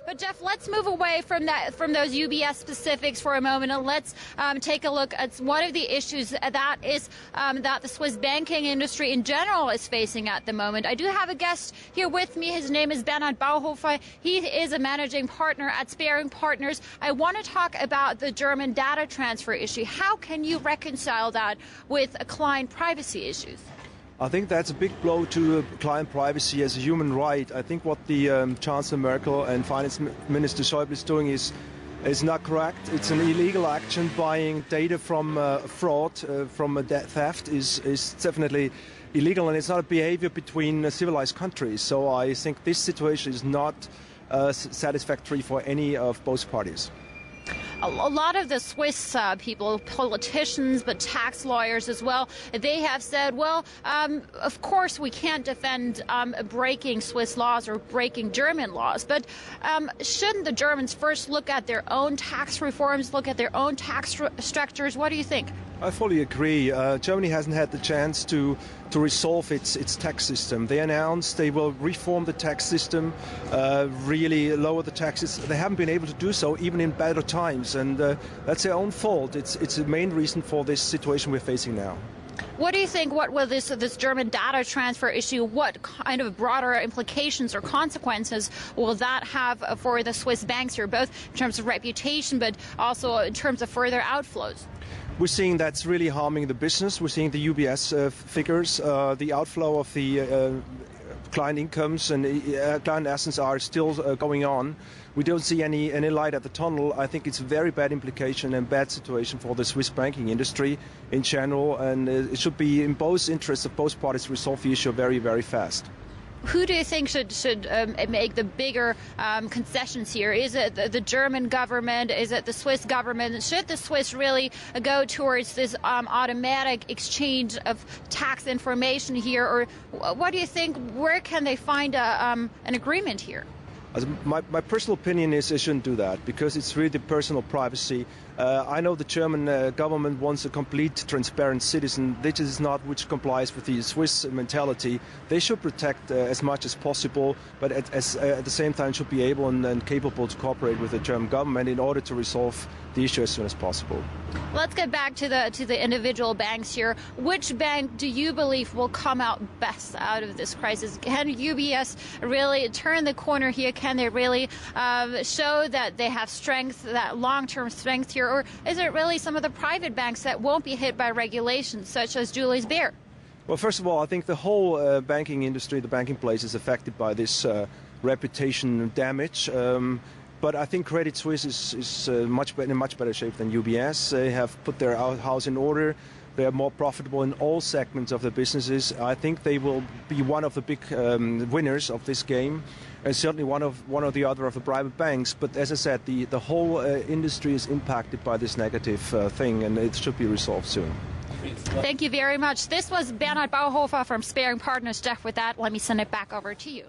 But Jeff, let's move away from those UBS specifics for a moment, and let's take a look at one of the issues that is that the Swiss banking industry in general is facing at the moment. I do have a guest here with me. His name is Bernhard Bauhofer. He is a managing partner at Sparing Partners. I want to talk about the German data transfer issue. How can you reconcile that with client privacy issues? I think that's a big blow to client privacy as a human right. I think what the Chancellor Merkel and Finance Minister Schäuble is doing is not correct. It's an illegal action. Buying data from fraud, from theft is definitely illegal, and it's not a behavior between civilized countries. So I think this situation is not satisfactory for any of both parties. A lot of the Swiss people, politicians, but tax lawyers as well, they have said, well, of course we can't defend breaking Swiss laws or breaking German laws, but shouldn't the Germans first look at their own tax reforms, look at their own tax structures? What do you think? I fully agree. Germany hasn't had the chance to resolve its tax system. They announced they will reform the tax system, really lower the taxes. They haven't been able to do so even in better times, and that's their own fault. It's the main reason for this situation we're facing now. What do you think, what will this German data transfer issue, what kind of broader implications or consequences will that have for the Swiss banks here, both in terms of reputation but also in terms of further outflows? We're seeing that's really harming the business. We're seeing the UBS figures, the outflow of the client incomes and client assets are still going on. We don't see any light at the tunnel. I think it's a very bad implication and bad situation for the Swiss banking industry in general, and it should be in both interests of both parties to resolve the issue very, very fast. Who do you think should make the bigger concessions here? Is it the German government? Is it the Swiss government? Should the Swiss really go towards this automatic exchange of tax information here? Or what do you think? Where can they find an agreement here? My personal opinion is they shouldn't do that because it's really personal privacy. I know the German government wants a complete transparent citizen. This is not which complies with the Swiss mentality. They should protect as much as possible, but at the same time should be able and capable to cooperate with the German government in order to resolve the issue as soon as possible. Let's get back to the individual banks here. Which bank do you believe will come out best out of this crisis? Can UBS really turn the corner here? Can they really show that they have strength, that long-term strength here? Or is it really some of the private banks that won't be hit by regulations, such as Julius Baer? Well, first of all, I think the whole banking industry, the banking place, is affected by this reputation damage. But I think Credit Suisse is in a much better shape than UBS. They have put their house in order. They are more profitable in all segments of the businesses. I think they will be one of the big winners of this game, and certainly one or the other of the private banks. But as I said, the whole industry is impacted by this negative thing, and it should be resolved soon. Thank you very much. This was Bernhard Bauhofer from Sparing Partners. Jeff, with that, let me send it back over to you.